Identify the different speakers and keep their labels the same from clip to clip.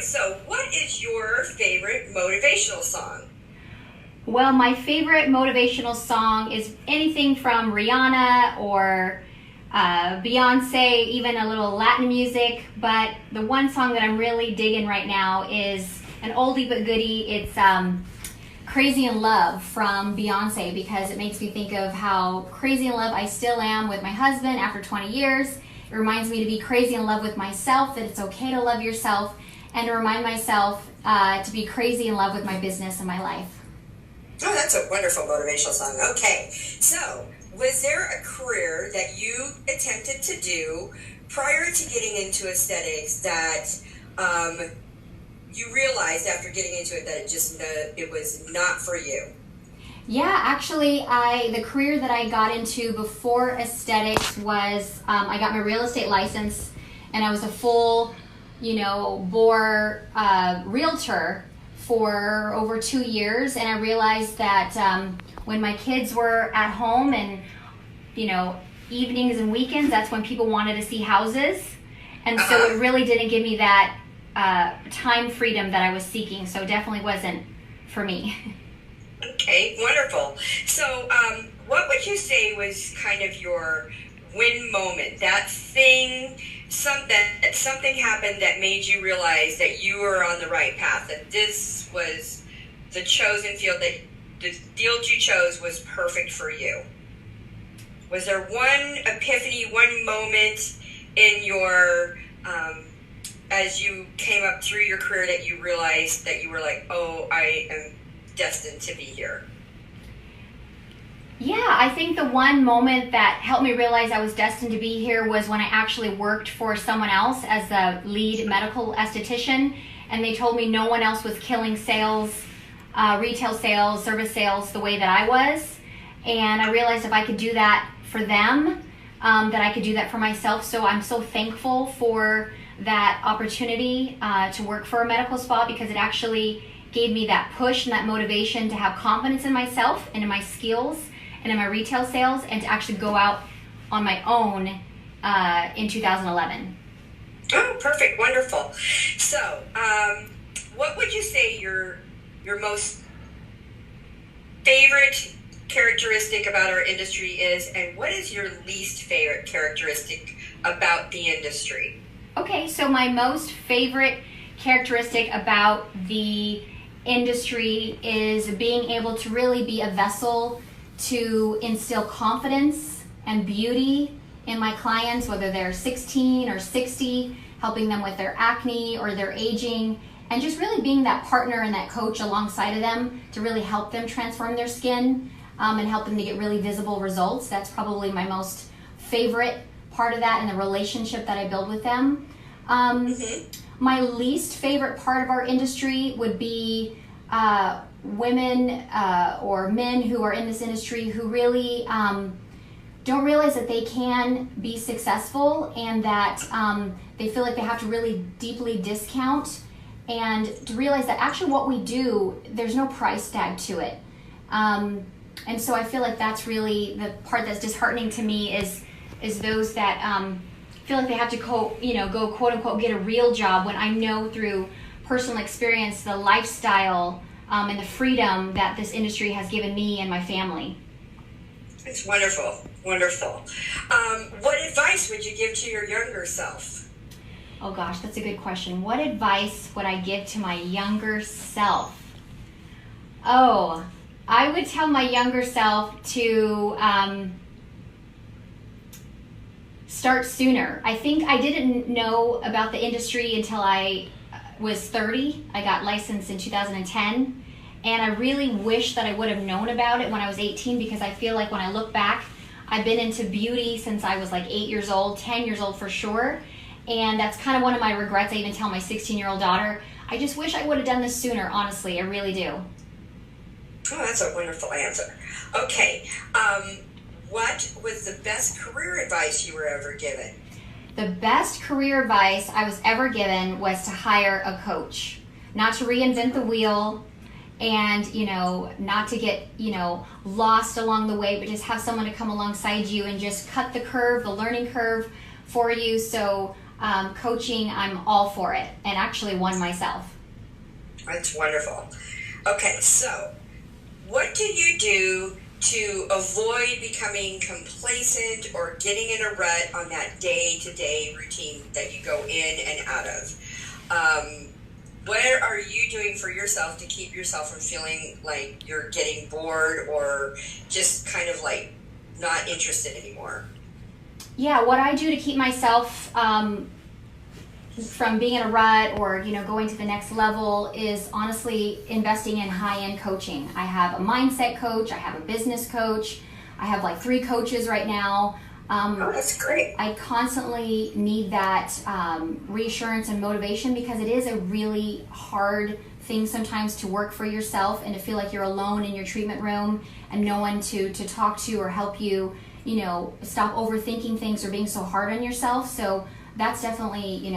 Speaker 1: right, so what is your favorite motivational song?
Speaker 2: Well, my favorite motivational song is anything from Rihanna or Beyonce, even a little Latin music. But the one song that I'm really digging right now is an oldie but goodie. It's Crazy in Love from Beyonce, because it makes me think of how crazy in love I still am with my husband after 20 years. It reminds me to be crazy in love with myself, that it's okay to love yourself, and to remind myself to be crazy in love with my business and my life.
Speaker 1: Oh, that's a wonderful motivational song. Okay, so was there a career that you attempted to do prior to getting into aesthetics that you realized after getting into it that it was not for you?
Speaker 2: Yeah, actually, the career that I got into before aesthetics was I got my real estate license, and I was a full, bore realtor for over 2 years. And I realized that when my kids were at home and, evenings and weekends, that's when people wanted to see houses. And so it really didn't give me that time freedom that I was seeking. So definitely wasn't for me.
Speaker 1: Okay, wonderful. So what would you say was kind of your win moment? That thing, something happened that made you realize that you were on the right path, that this was the chosen field, that the field you chose was perfect for you. Was there one epiphany, one moment in your, as you came up through your career, that you realized that you were like, oh, I am destined to be here?
Speaker 2: Yeah, I think the one moment that helped me realize I was destined to be here was when I actually worked for someone else as the lead medical esthetician, and they told me no one else was killing sales, retail sales, service sales the way that I was. And I realized if I could do that for them, that I could do that for myself. So I'm so thankful for that opportunity to work for a medical spa, because it actually gave me that push and that motivation to have confidence in myself and in my skills and in my retail sales, and to actually go out on my own in 2011.
Speaker 1: Oh, perfect. Wonderful. So, what would you say your most favorite characteristic about our industry is, and what is your least favorite characteristic about the industry?
Speaker 2: Okay, so my most favorite characteristic about the industry is being able to really be a vessel to instill confidence and beauty in my clients, whether they're 16 or 60, helping them with their acne or their aging, and just really being that partner and that coach alongside of them to really help them transform their skin and help them to get really visible results. That's probably my most favorite part of that, and the relationship that I build with them. My least favorite part of our industry would be women or men who are in this industry who really don't realize that they can be successful, and that they feel like they have to really deeply discount, and to realize that actually what we do, there's no price tag to it. And so I feel like that's really the part that's disheartening to me, is those that feel like they have to go quote unquote get a real job, when I know through personal experience the lifestyle and the freedom that this industry has given me and my family.
Speaker 1: It's wonderful, wonderful. What advice would you give to your younger self?
Speaker 2: Oh gosh, that's a good question. What advice would I give to my younger self? Oh, I would tell my younger self to start sooner. I think I didn't know about the industry until I was 30. I got licensed in 2010, and I really wish that I would have known about it when I was 18, because I feel like when I look back, I've been into beauty since I was like 8 years old, 10 years old for sure, and that's kind of one of my regrets. I even tell my 16-year-old daughter, I just wish I would have done this sooner, honestly, I really do.
Speaker 1: Oh, that's a wonderful answer. Okay, what was the best career advice you were ever given?
Speaker 2: The best career advice I was ever given was to hire a coach, not to reinvent the wheel, and not to get lost along the way, but just have someone to come alongside you and just cut the curve, the learning curve for you. So coaching, I'm all for it, and actually one myself.
Speaker 1: That's wonderful. Okay, so what do you do to avoid becoming complacent or getting in a rut on that day-to-day routine that you go in and out of? What are you doing for yourself to keep yourself from feeling like you're getting bored or just kind of like not interested anymore?
Speaker 2: Yeah, what I do to keep myself from being in a rut or going to the next level is honestly investing in high-end coaching. I have a mindset coach, I have a business coach, I have like 3 coaches right now.
Speaker 1: Oh, that's great.
Speaker 2: I constantly need that reassurance and motivation because it is a really hard thing sometimes to work for yourself and to feel like you're alone in your treatment room and no one to talk to or help you, stop overthinking things or being so hard on yourself. So that's definitely,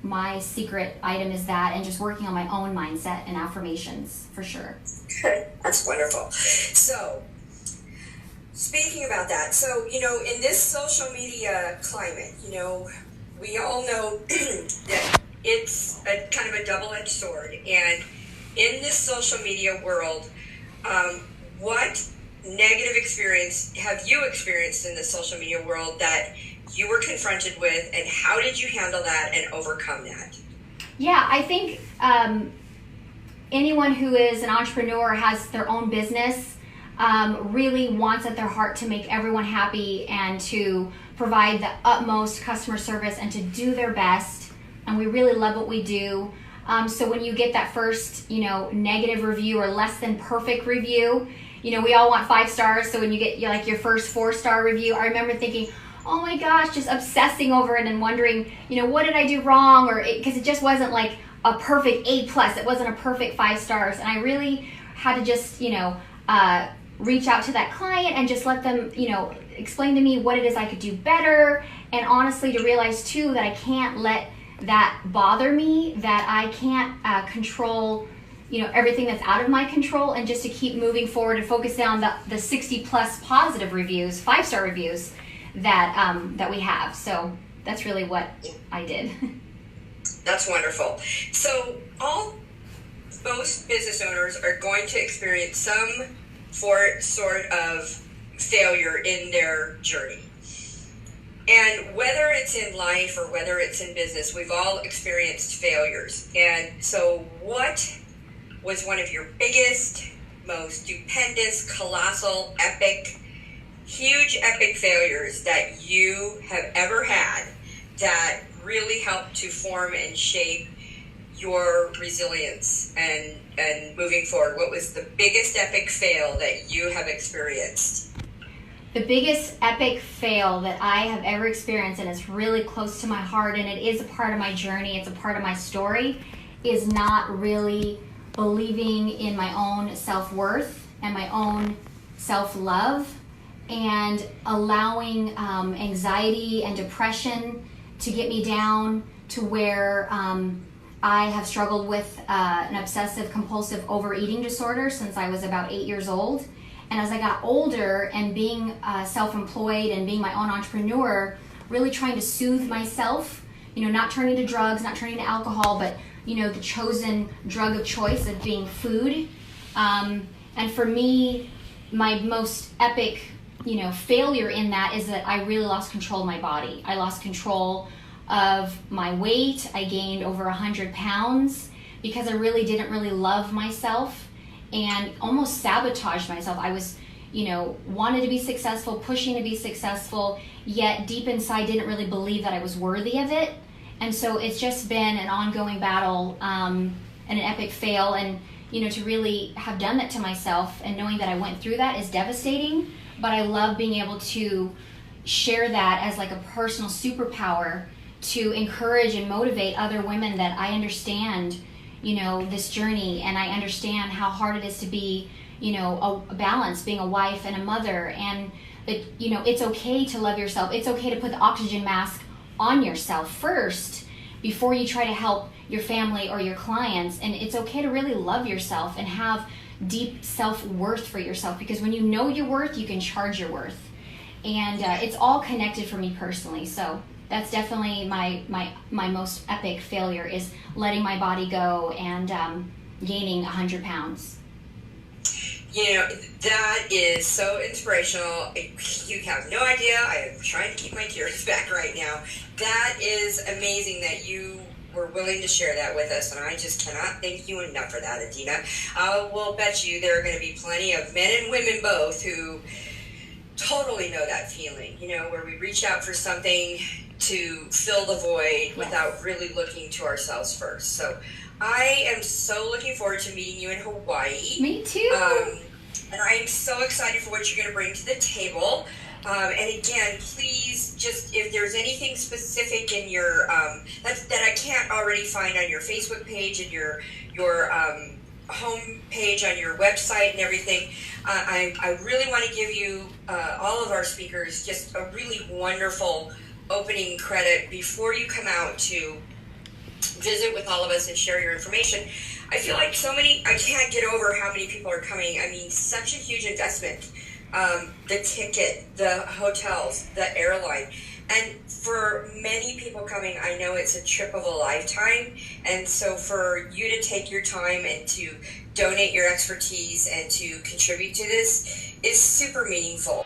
Speaker 2: my secret item is that, and just working on my own mindset and affirmations for sure.
Speaker 1: Good. That's wonderful. So, speaking about that, so, in this social media climate, we all know that it's a kind of a double-edged sword. And in this social media world, what negative experience have you experienced in the social media world that you were confronted with, and how did you handle that and overcome that?
Speaker 2: Yeah, I think anyone who is an entrepreneur, has their own business, really wants at their heart to make everyone happy and to provide the utmost customer service and to do their best. And we really love what we do. So when you get that first, negative review or less than perfect review, we all want 5 stars. So when you get your first 4-star review, I remember thinking, oh my gosh, just obsessing over it and wondering, what did I do wrong? Or because it just wasn't like a perfect A+. It wasn't a perfect 5 stars. And I really had to just, reach out to that client and just let them, explain to me what it is I could do better. And honestly, to realize too that I can't let that bother me, that I can't control, everything that's out of my control, and just to keep moving forward and focus on the 60+ positive reviews, 5-star reviews that we have. So that's really what I did.
Speaker 1: That's wonderful. So most business owners are going to experience some sort of failure in their journey. And whether it's in life or whether it's in business, we've all experienced failures. And so what was one of your biggest, most stupendous, colossal, huge epic failures that you have ever had that really helped to form and shape your resilience and moving forward? What was the biggest epic fail that you have experienced?
Speaker 2: The biggest epic fail that I have ever experienced, and it's really close to my heart, and it is a part of my journey, it's a part of my story, is not really believing in my own self-worth and my own self-love, and allowing anxiety and depression to get me down to where I have struggled with an obsessive compulsive overeating disorder since I was about 8 years old. And as I got older and being self-employed and being my own entrepreneur, really trying to soothe myself, not turning to drugs, not turning to alcohol, but, the chosen drug of choice of being food. And for me, my most epic, failure in that is that I really lost control of my body. I lost control of my weight. I gained over 100 pounds because I really didn't love myself and almost sabotaged myself. I was, wanted to be successful, pushing to be successful, yet deep inside didn't really believe that I was worthy of it. And so it's just been an ongoing battle and an epic fail. And, to really have done that to myself and knowing that I went through that is devastating. But I love being able to share that as like a personal superpower to encourage and motivate other women that I understand, this journey, and I understand how hard it is to be, a balance, being a wife and a mother, and that, it's okay to love yourself. It's okay to put the oxygen mask on yourself first before you try to help your family or your clients. And it's okay to really love yourself and have deep self-worth for yourself, because when you know your worth, you can charge your worth. And it's all connected for me personally. So that's definitely my most epic failure, is letting my body go and gaining 100 pounds.
Speaker 1: You know, that is so inspirational. You have no idea. I am trying to keep my tears back right now. That is amazing that you were willing to share that with us, and I just cannot thank you enough for that, Adeena. I will bet you there are going to be plenty of men and women both who totally know that feeling, you know, where we reach out for something to fill the void without really looking to ourselves first. So I am so looking forward to meeting you in Hawaii.
Speaker 2: Me too.
Speaker 1: And I'm so excited for what you're going to bring to the table. And again, please, just if there's anything specific in your that I can't already find on your Facebook page and your home page on your website and everything, I really want to give you all of our speakers just a really wonderful opening credit before you come out to visit with all of us and share your information. I feel like I can't get over how many people are coming. I mean, such a huge investment. The ticket, the hotels, the airline. And for many people coming, I know it's a trip of a lifetime. And so for you to take your time and to donate your expertise and to contribute to this is super meaningful.